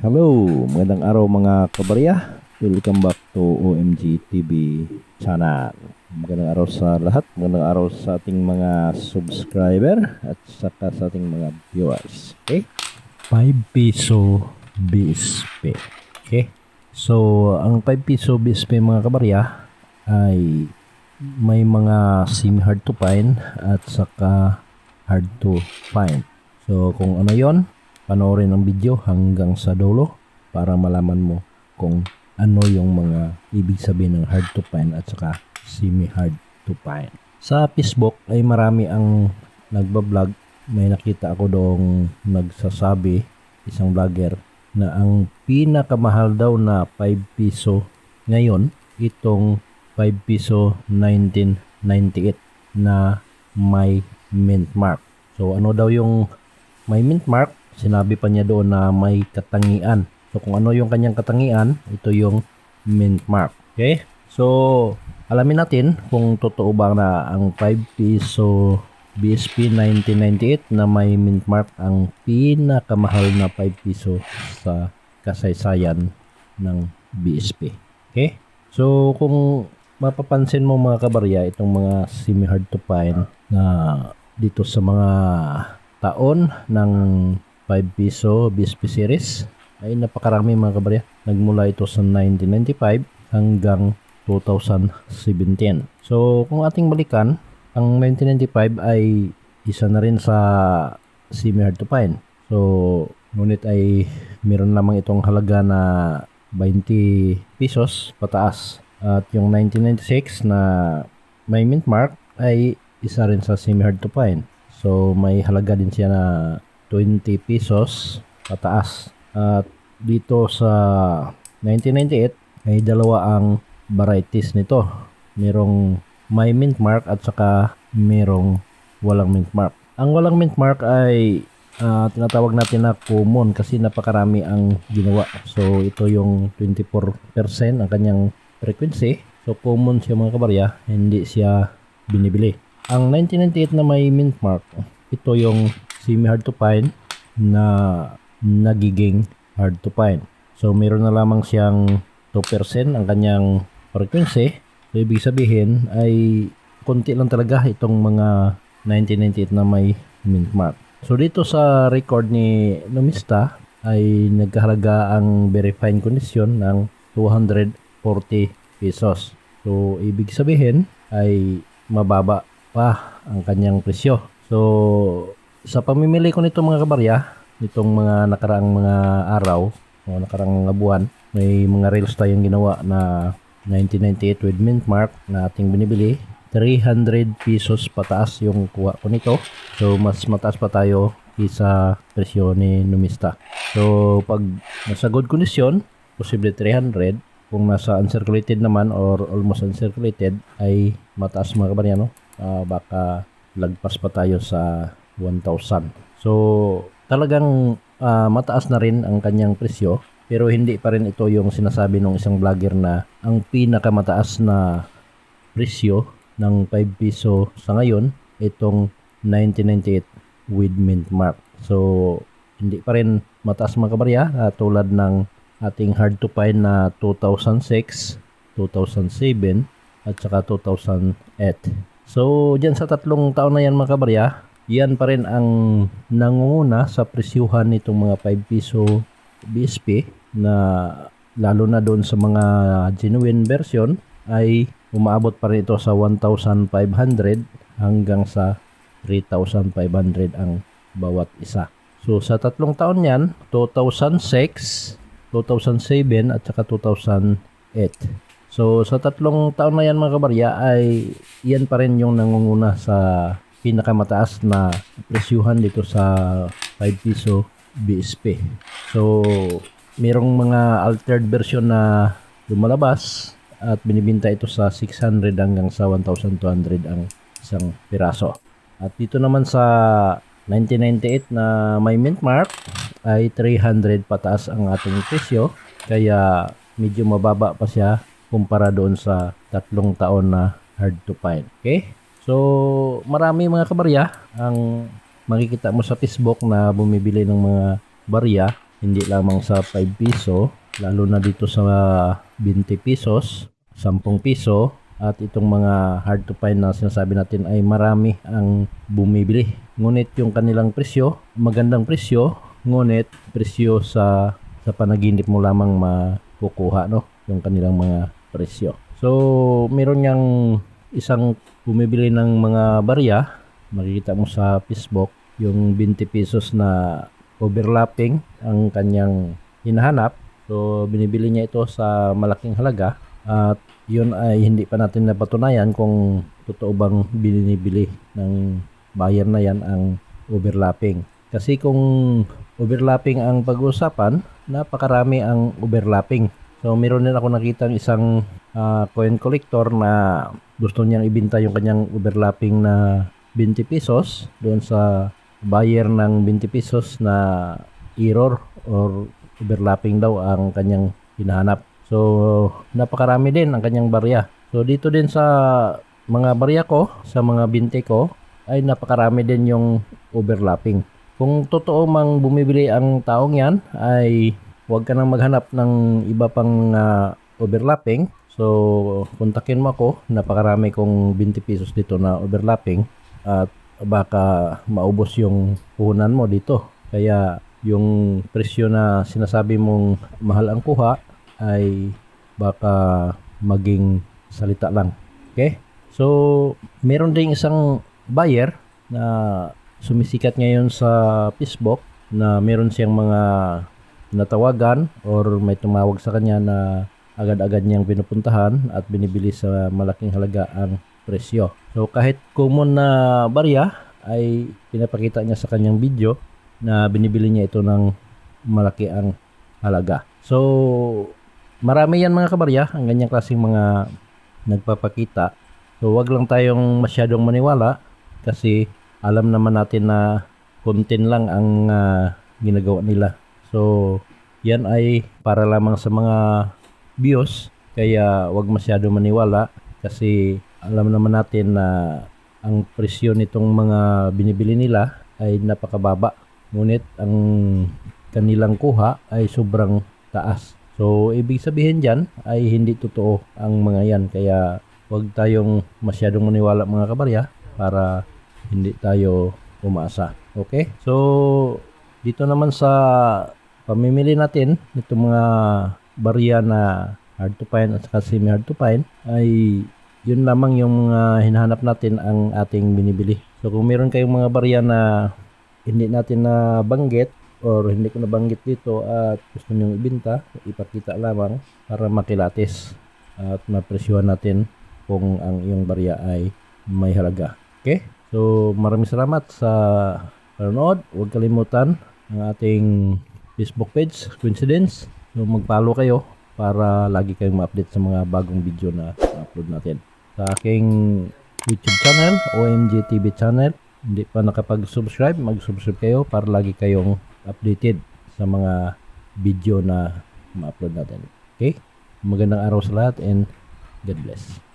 Hello, magandang araw mga kabarya. Welcome back to OMG TV channel. Magandang araw sa lahat. Magandang araw sa ating mga subscriber at saka sa ating mga viewers. Okay? 5 piso BSP. Okay? So, ang 5 piso BSP mga kabarya ay may mga semi-hard to find at saka hard to find. So, kung ano yon, panoorin ang video hanggang sa dulo para malaman mo kung ano yung mga ibig sabihin ng hard to find at saka semi-hard to find. Sa Facebook ay marami ang nagbablog. May nakita ako doong nagsasabi, isang vlogger, na ang pinakamahal daw na 5 piso ngayon, itong 5 piso 1998 na may mint mark. So ano daw yung may mint mark? Sinabi pa niya doon na may katangian. So kung ano yung kanyang katangian, ito yung mint mark. Okay? So alamin natin kung totoo ba na ang 5 piso BSP 1998 na may mint mark ang pinakamahal na 5 piso sa kasaysayan ng BSP. Okay? So kung mapapansin mo mga kabarya, itong mga semi-hard to find na dito sa mga taon ng 5 piso BSP series ay napakarami mga kabarya. Nagmula ito sa 1995 hanggang 2017. So kung ating balikan, ang 1995 ay isa na rin sa semi-hard to find. So ngunit ay meron lamang itong halaga na 20 pesos pataas. At yung 1996 na may mint mark ay isa rin sa semi-hard to find. So may halaga din siya na 20 pesos pataas. At dito sa 1998 ay dalawa ang varieties nito. Merong may mint mark at saka merong walang mint mark. Ang walang mint mark ay tinatawag natin na common kasi napakarami ang ginawa. So ito yung 24% ang kanyang frequency. So common siya mga kabarya, hindi siya binibili. Ang 1998 na may mint mark, ito yung semi-hard to find na nagiging hard to find. So meron na lamang siyang 2% ang kanyang frequency. So ibig sabihin ay konti lang talaga itong mga 1998 na may mint mark. So dito sa record ni Numista ay nagkahalaga ang very fine condition ng 240 pesos. So ibig sabihin ay mababa pa ang kanyang presyo. So sa pamimili ko nito mga kabarya, nitong mga nakaraang mga araw, mga nakaraang mga buwan, may mga reels tayong ginawa na 1998 with mint mark na ating binibili. 300 pesos pataas yung kuha ko nito. So mas mataas pa tayo isa presyo ni Numista. So pag nasa good condition, posible 300. Kung nasa uncirculated naman or almost uncirculated ay mataas mga kabarya, no? Baka lagpas pa tayo sa 1,000. So talagang mataas na rin ang kanyang presyo, pero hindi pa rin ito yung sinasabi ng isang vlogger na ang pinakamataas na presyo ng 5 piso sa ngayon itong 1998 with mint mark. So hindi pa rin mataas mga kabarya, tulad ng ating hard to find na 2006, 2007 at saka 2008. So dyan sa tatlong taon na yan mga kabarya, yan pa rin ang nangunguna sa presyuhan nitong mga 5 piso BSP, na lalo na doon sa mga genuine version ay umaabot pa rin ito sa 1,500 hanggang sa 3,500 ang bawat isa. So sa tatlong taon yan, 2006, 2007 at saka 2008. So sa tatlong taon na yan mga kabarya ay yan pa rin yung nangunguna sa pinakamataas na presyuhan dito sa 5 piso BSP. So merong mga altered version na lumalabas at binibenta ito sa 600 hanggang sa 1,200 ang isang piraso. At dito naman sa 1998 na may mint mark ay 300 pataas ang ating presyo, kaya medyo mababa pa siya kumpara doon sa tatlong taon na hard to find. Okay? So marami mga kabarya ang makikita mo sa Facebook na bumibili ng mga barya hindi lamang sa 5 piso, lalo na dito sa 20 pesos, 10 piso, at itong mga hard to find na sinasabi natin ay marami ang bumibili. Ngunit yung kanilang presyo, magandang presyo, ngunit presyo sa panaginip mo lamang makukuha, no? Yung kanilang mga presyo. So, meron niyang isang bumibili ng mga barya, makikita mo sa Facebook, yung 20 pesos na overlapping ang kanyang hinahanap. So, binibili niya ito sa malaking halaga at yun ay hindi pa natin napatunayan kung totoo bang binibili ng buyer na yan ang overlapping. Kasi kung overlapping ang pag-uusapan, napakarami ang overlapping. So, meron din ako nakita isang coin collector na gusto niyang ibenta yung kanyang overlapping na 20 pesos doon sa buyer ng 20 pesos na error or overlapping daw ang kanyang hinahanap. So, napakarami din ang kanyang barya. So, dito din sa mga barya ko, sa mga binti ko, ay napakarami din yung overlapping. Kung totoo mang bumibili ang taong yan, ay huwag ka nang maghanap ng iba pang overlapping. So, kontakin mo ako. Napakarami kong 20 pesos dito na overlapping. At baka maubos yung puhunan mo dito. Kaya, yung presyo na sinasabi mong mahal ang kuha, ay baka maging salita lang. Okay? So, meron ding isang buyer na sumisikat ngayon sa Facebook na meron siyang mga natawagan or may tumawag sa kanya na agad-agad niyang pinupuntahan at binibili sa malaking halaga ang presyo. So, kahit common na barya ay pinapakita niya sa kanyang video na binibili niya ito ng malaki ang halaga. So, marami yan mga kabarya, ang ganyang klaseng mga nagpapakita. So, wag lang tayong masyadong maniwala kasi alam naman natin na content lang ang ginagawa nila. So, yan ay para lamang sa mga views, kaya wag masyadong maniwala kasi alam naman natin na ang presyo nitong mga binibili nila ay napakababa. Ngunit ang kanilang kuha ay sobrang taas. So, ibig sabihin dyan ay hindi totoo ang mga yan. Kaya, huwag tayong masyadong maniwala mga kabarya para hindi tayo umasa. Okay? So, dito naman sa pamimili natin, itong mga barya na hard to find at saka semi-hard to find, ay yun lamang yung hinahanap natin ang ating binibili. So, kung meron kayong mga barya na hindi natin na banggit, or hindi ko nabanggit dito at gusto nyo ibenta, ipakita lamang para makilatis at mapresyuhan natin kung ang iyong barya ay may halaga. Okay? So, maraming salamat sa panonood. Huwag kalimutan ang ating Facebook page, Coincidence. So, mag-follow kayo para lagi kayong ma-update sa mga bagong video na upload natin. Sa aking YouTube channel, OMG TV channel, hindi pa nakapag-subscribe, mag-subscribe kayo para lagi kayong updated sa mga video na ma-upload natin. Okay? Magandang araw sa lahat and God bless.